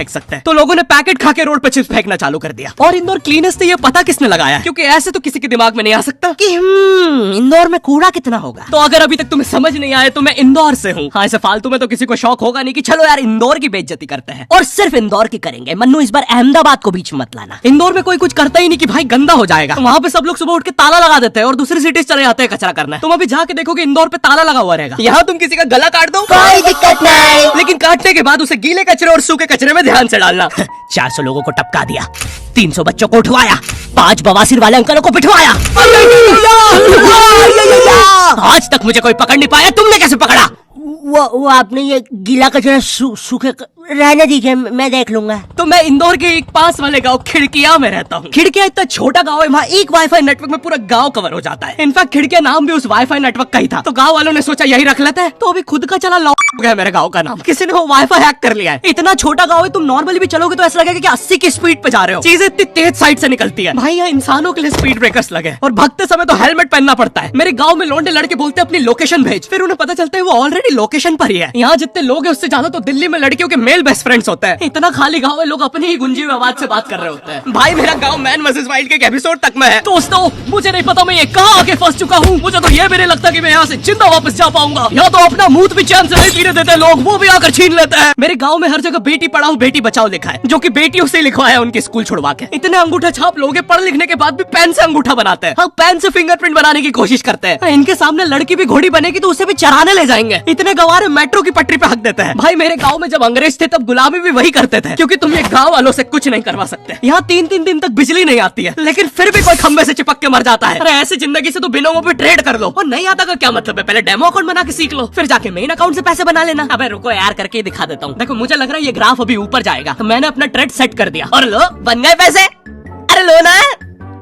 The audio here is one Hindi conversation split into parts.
फेंक सकते हैं। तो लोगों ने पैकेट खा के रोड पे चिप्स फेंकना चालू कर दिया। और इंदौर क्लीनेस्ट ये पता किसने लगाया, क्योंकि ऐसे तो किसी के दिमाग में नहीं आ सकता कि इंदौर में कूड़ा कितना होगा। तो अगर अभी तक तुम्हें समझ नहीं आए तो मैं इंदौर से हूँ। हाँ, ऐसे फालतू में तो किसी को शौक होगा नहीं कि चलो यार इंदौर की बेइज्जती करते हैं, और सिर्फ इंदौर की करेंगे। मन्नू, इस बार अहमदाबाद को बीच में मत लाना। इंदौर में कोई कुछ करता ही नहीं कि भाई गंदा हो जाएगा। वहाँ पे सब लोग सुबह उठ के ताला लगा देते हैं और दूसरी सिटीज चले जाते हैं कचरा करना। तुम अभी जाके देखोगे इंदौर पे ताला लगा हुआ रहेगा। यहाँ तुम किसी का गला काट दो, कोई दिक्कत नहीं, लेकिन काटने के बाद उसे गीले कचरे और सूखे कचरे में ध्यान से डालना। 400 लोगों को टपका दिया, 300 बच्चों को उठवाया, 5 बवासीर वाले अंकलों को पिटवाया। आज तक मुझे कोई पकड़ नहीं पाया, तुमने कैसे पकड़ा? वो आपने ये गीला कचरा सूखे रहने दीजिए, मैं देख लूंगा। तो मैं इंदौर के एक पास वाले गांव खिड़किया में रहता हूँ। खिड़किया इतना छोटा गांव है, वहाँ एक वाईफाई नेटवर्क में पूरा गांव कवर हो जाता है। इनफैक्ट खिड़किया नाम भी उस वाईफाई नेटवर्क का ही था, तो गांव वालों ने सोचा यही रख लेते हैं। तो अभी खुद का चला लॉक हो गया मेरे गांव का नाम। किसी ने वो वाईफाई हैक कर लिया है। इतना छोटा गांव है, तुम नॉर्मली भी चलोगे तो ऐसा लगेगा कि 80 की स्पीड पे जा रहे हो। चीजें इतनी तेज साइड से निकलती है। भाई यहाँ इंसानों के लिए स्पीड ब्रेकर्स लगे और भगते समय तो हेलमेट पहनना पड़ता है। मेरे गाँव में लौंडे लड़के बोलते हैं अपनी लोकेशन भेज, फिर उन्हें पता चलता है वो ऑलरेडी लोकेशन पर ही है। यहाँ जितने लोग हैं उससे ज्यादा तो दिल्ली में लड़कियों के मेल बेस्ट फ्रेंड्स होते हैं। इतना खाली गांव है, लोग अपनी ही गुंजी हुई आवाज से बात कर रहे होते हैं। भाई मेरा गांव मैन वर्सेस वाइल्ड के एपिसोड तक में है। दोस्तों, मुझे नहीं पता मैं ये कहाँ आके फंस चुका हूँ। मुझे तो ये भी नहीं लगता कि मैं यहाँ से जिंदा वापस जा पाऊंगा। यहाँ तो अपना मुंह भी चैन से नहीं पीने देते लोग, वो भी आकर छीन लेते हैं। मेरे गाँव में हर जगह बेटी पढ़ाओ बेटी बचाओ लिखा है, जो की बेटियों से लिखवाया है उनके स्कूल छुड़वा के। इतने अंगूठा छाप लोग पढ़ लिखने के बाद भी पेन से अंगूठा बनाते हैं। हाँ, पेन से फिंगरप्रिंट बनाने की कोशिश करते हैं। इनके सामने लड़की भी घोड़ी बनेगी तो उसे भी चराने ले जाएंगे। इतने गवारे मेट्रो की पटरी पे हक देते हैं। भाई मेरे गाँव में जब अंग्रेज थे तब गुलामी भी वही करते थे, क्योंकि तुम ये गाँव वालों से कुछ नहीं करवा सकते। यहाँ 3-3 दिन तक बिजली नहीं आती है, लेकिन फिर भी कोई खंबे से चिपक के मर जाता है। अरे ऐसी जिंदगी से तो बिलों पे ट्रेड कर लो। और नहीं आता का क्या मतलब है, पहले डेमो अकाउंट बना के सीख लो, फिर जाके मेन अकाउंट से पैसे बना लेना। अबे रुको यार, करके ही दिखा देता हूँ। देखो मुझे लग रहा है ये ग्राफ अभी ऊपर जाएगा, तो मैंने अपना ट्रेड सेट कर दिया और लो बन गए पैसे। अरे लो ना,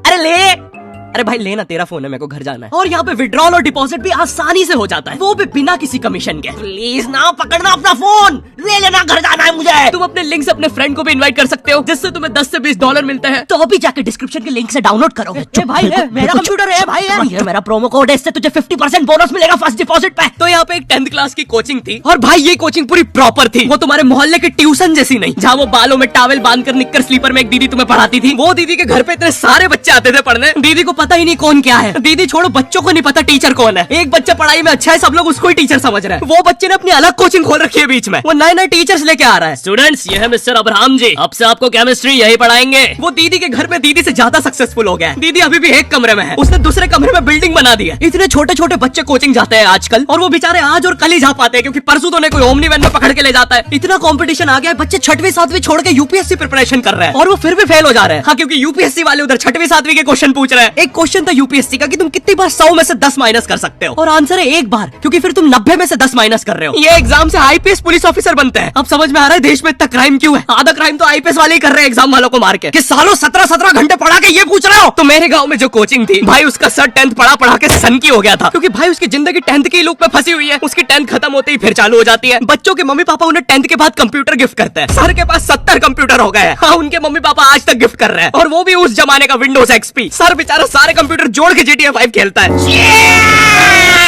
अरे ले। अरे भाई लेना, तेरा फोन है, मेरे को घर जाना है। और यहाँ पे विड्रॉल और डिपॉजिट भी आसानी से हो जाता है, वो भी बिना किसी कमीशन के। प्लीज ना पकड़ना अपना फोन, ले लेना, घर जाना है मुझे। तुम अपने लिंक से अपने फ्रेंड को भी इनवाइट कर सकते हो, जिससे तुम्हें 10 से 20 डॉलर मिलते हैं। तो अभी जाके डिस्क्रिप्शन के लिंक से डाउनलोड करो। भाई मेरा कंप्यूटर है भाई, ये मेरा प्रोमो कोड है, इससे तुझे 50% बोनस मिलेगा फर्स्ट डिपॉजिट पे। तो यहाँ पे एक 10th क्लास की कोचिंग थी, और भाई ये कोचिंग पूरी प्रॉपर थी। वो तुम्हारे मोहल्ले की ट्यूशन जैसी नहीं, जहाँ वो बालों में टावल बांधकर निक्कर स्लीपर में एक दीदी तुम्हें पढ़ाती थी। वो दीदी के घर पे इतने सारे बच्चे आते थे पढ़ने, दीदी को पता ही नहीं कौन क्या है। दीदी छोड़ो, बच्चों को नहीं पता टीचर कौन है। एक बच्चा पढ़ाई में अच्छा है, सब लोग उसको ही टीचर समझ रहे हैं। वो बच्चे ने अपनी अलग कोचिंग खोल रखी है बीच में, वो नए नए टीचर्स लेके आ रहा है। स्टूडेंट्स, ये है मिस्टर अब्राहम जी, अब से आपको केमिस्ट्री यही पढ़ाएंगे। वो दीदी के घर में दीदी से ज्यादा सक्सेसफुल हो गया है। दीदी अभी भी एक कमरे में है, उसने दूसरे कमरे में बिल्डिंग बना दी है। इतने छोटे छोटे बच्चे कोचिंग जाते हैं आजकल, और वो बेचारे आज और कल ही जा पाते हैं, क्योंकि परसों तो कोई ओमनी वैन में पकड़ के ले जाता है। इतना कंपटीशन आ गया है, बच्चे 6वीं 7वीं छोड़ के यूपीएससी प्रिपरेशन कर रहे हैं, और वो फिर भी फेल हो जा रहे हैं। हाँ, क्योंकि यूपीएससी वाले उधर 6वीं 7वीं के क्वेश्चन पूछ रहे हैं। एक क्वेश्चन था यूपीएससी का कि तुम कितनी बार 100 में से 10 माइनस कर सकते हो, और आंसर है 1 बार, क्योंकि फिर तुम 90 में से 10 माइनस कर रहे हो। ये एग्जाम से आईपीएस पुलिस ऑफिसर बनते हैं। अब समझ में आ रहा है देश में इतना क्राइम क्यों है। आधा क्राइम तो आईपीएस वाले ही कर रहे हैं एग्जाम वालों को मार के, कि सालों 17-17 घंटे पढ़ा के ये पूछ रहे हो। तो मेरे गांव में जो कोचिंग थी भाई, उसका सर 10th पढ़ा के सन की हो गया था, क्योंकि भाई उसकी जिंदगी 10th की लूप में फंसी हुई है। उसकी 10th खत्म होते ही फिर चालू हो जाती है। बच्चों के मम्मी पापा उन्हें 10th के बाद कंप्यूटर गिफ्ट करते हैं। सर के पास 70 कंप्यूटर हो गए हैं। हाँ, उनके मम्मी पापा आज तक गिफ्ट कर रहे हैं, और वो भी उस जमाने का विंडोज एक्सपी। सर बेचारा सारे कंप्यूटर जोड़ के GTA 5 खेलता है।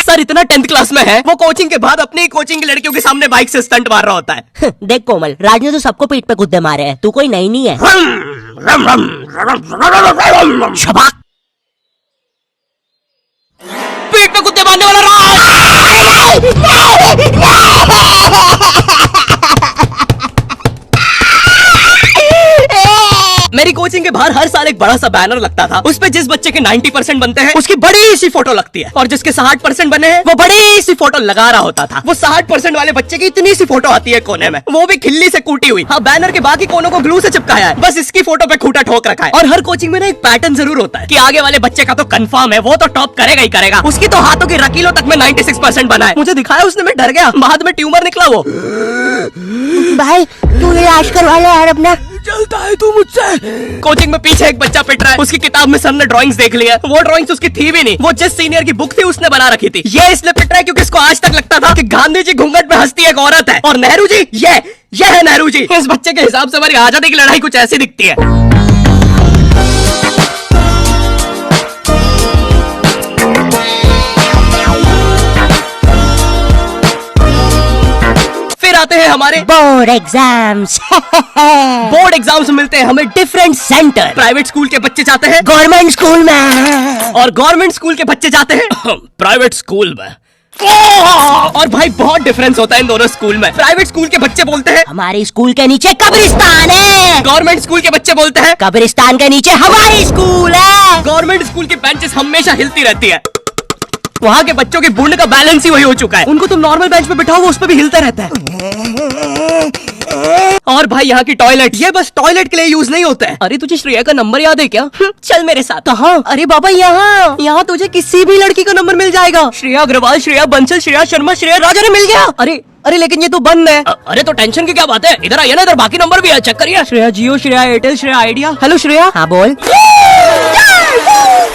सर इतना 10th क्लास में है, वो कोचिंग के बाद अपनी कोचिंग की लड़कियों के सामने बाइक से स्टंट मार रहा होता है। देख कोमल, राज ने तो सबको पीठ पे गुद्दे मारे हैं, तू कोई नई नहीं है। शबाक, पीठ पे कुत्ते मारने वाला राज। मेरी कोचिंग के बाहर हर साल एक बड़ा सा बैनर लगता था, उस पे जिस बच्चे के 90% बनते हैं उसकी बड़ी सी फोटो लगती है, और जिसके 60% बने हैं वो बड़ी सी फोटो लगा रहा होता था। वो 60% वाले बच्चे की इतनी सी फोटो आती है कोने में, वो भी खिल्ली से कूटी हुई। हाँ, बैनर के बाकी कोनों को ग्लू से चिपकाया है, बस इसकी फोटो पे खूंटा ठोक रखा है। और हर कोचिंग में ना एक पैटर्न जरूर होता है कि आगे वाले बच्चे का तो कंफर्म है, वो तो टॉप करेगा ही करेगा। उसकी तो हाथों की रकीलों तक में 96% बना है। मुझे दिखाया उसने, मैं डर गया, बाद में ट्यूमर निकला वो। भाई तू इलाज करवा ले यार अपना। चलता है तू मुझसे। कोचिंग में पीछे एक बच्चा पिट रहा है, उसकी किताब में सर ने ड्राइंग्स देख लिया, वो ड्राइंग्स उसकी थी भी नहीं, वो जिस सीनियर की बुक थी उसने बना रखी थी। ये इसलिए पिट रहा है क्योंकि इसको आज तक लगता था कि गांधी जी घूंघट में हंसती एक औरत है, और नेहरू जी ये है नेहरू जी। इस बच्चे के हिसाब से हमारी आजादी की लड़ाई कुछ ऐसी दिखती है। आते हैं हमारे बोर्ड एग्जाम्स। बोर्ड एग्जाम्स मिलते हैं हमें डिफरेंट सेंटर। प्राइवेट स्कूल के बच्चे जाते हैं गवर्नमेंट स्कूल में और गवर्नमेंट स्कूल के बच्चे जाते हैं प्राइवेट स्कूल में। और भाई बहुत डिफरेंस होता है इन दोनों स्कूल में। प्राइवेट स्कूल के बच्चे बोलते हैं हमारी स्कूल के नीचे कब्रिस्तान है। गवर्नमेंट स्कूल के बच्चे बोलते हैं कब्रिस्तान के नीचे हमारी स्कूल है। गवर्नमेंट स्कूल की बेंचेस हमेशा हिलती रहती है। वहाँ के बच्चों के बुंड का बैलेंस ही वही हो चुका है। उनको तुम नॉर्मल बेंच पे बिठाओ वो उस पे भी हिलता रहता है। और भाई यहाँ की टॉयलेट ये बस टॉयलेट के लिए यूज नहीं होता है। अरे तुझे श्रेया का नंबर याद है क्या? चल मेरे साथ। कहाँ? अरे बाबा यहाँ तुझे किसी भी लड़की का नंबर मिल जाएगा। श्रेया अग्रवाल, श्रेया बंसल, श्रेया शर्मा, श्रेया राजा ने मिल गया। अरे लेकिन ये तो बंद है। अरे तो टेंशन की क्या बात है, इधर आइए ना, इधर बाकी नंबर भी है, चेक करिए। Shreya Jio, Shreya Airtel, Shreya Idea. Hello Shreya. हाँ बोल।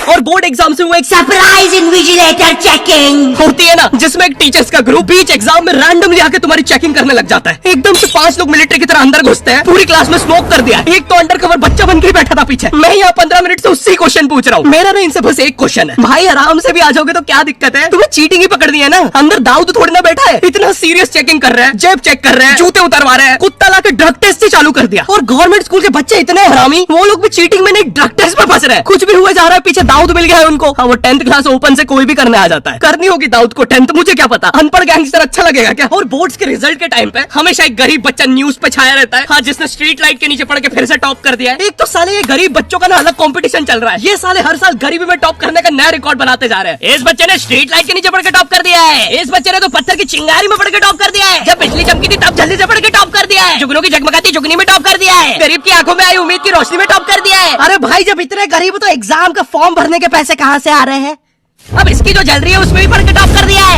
और बोर्ड एग्जाम से वो एक सरप्राइज इन्विजिलेटर चेकिंग होती है ना, जिसमें एक टीचर्स का ग्रुप बीच एग्जाम में रैंडमली आके तुम्हारी चेकिंग करने लग जाता है। एकदम से 5 लोग मिलिट्री की तरह अंदर घुसते हैं, पूरी क्लास में स्मोक कर दिया। एक तो अंडर कवर बच्चा बन के ही बैठा था पीछे। मैं यहाँ 15 मिनट से उसी क्वेश्चन पूछ रहा हूँ। मेरा ना इनसे बस एक क्वेश्चन है, भाई आराम से भी आ जाओगे तो क्या दिक्कत है? तुम्हें चीटिंग ही पकड़ दी है ना, अंदर दाऊद थोड़ी ना बैठा है। इतना सीरियस चेकिंग कर रहे हैं, जेब चेक कर रहे हैं, जूते उतरवा रहे हैं, कुत्ता लाके ड्रग टेस्ट ही चालू कर दिया। और गवर्नमेंट स्कूल के बच्चे इतने हरामी, वो लोग भी चीटिंग में नहीं ड्रग टेस्ट में फंस रहे हैं। कुछ भी हुए जा रहा है, पीछे दाऊद मिल गया है उनको। हाँ, वो 10th क्लास ओपन से कोई भी करने आ जाता है। करनी होगी दाऊद को 10th, मुझे क्या पता, अनपढ़ गैंगस्टर अच्छा लगेगा क्या? और बोर्ड्स के रिजल्ट के टाइम पे हमेशा एक गरीब बच्चा न्यूज पे छाया रहता है, हाँ, जिसने स्ट्रीट लाइट के नीचे पढ़ के फिर से टॉप कर दिया है। एक तो साले ये गरीब बच्चों का ना अलग कंपटीशन चल रहा है। ये साले हर साल गरीबी में टॉप करने का नया रिकॉर्ड बनाते जा रहे हैं। इस बच्चे ने स्ट्रीट लाइट के नीचे पढ़ के टॉप कर दिया है, इस बच्चे ने तो पत्थर की चिंगारी में पढ़ के टॉप कर दिया है, जब बिजली चमकी थी तब जल्दी से पढ़ के टॉप कर दिया है, जुगनू की जगमगाती जुगनी में टॉप कर दिया है, गरीब की आंखों में आई उम्मीद की रोशनी में टॉप कर दिया है। अरे भाई जब इतने गरीब हो तो एग्जाम का फॉर्म भरने के पैसे कहाँ से आ रहे हैं? अब इसकी जो जल रही है उसमें भी पढ़ के टॉप कर दिया है।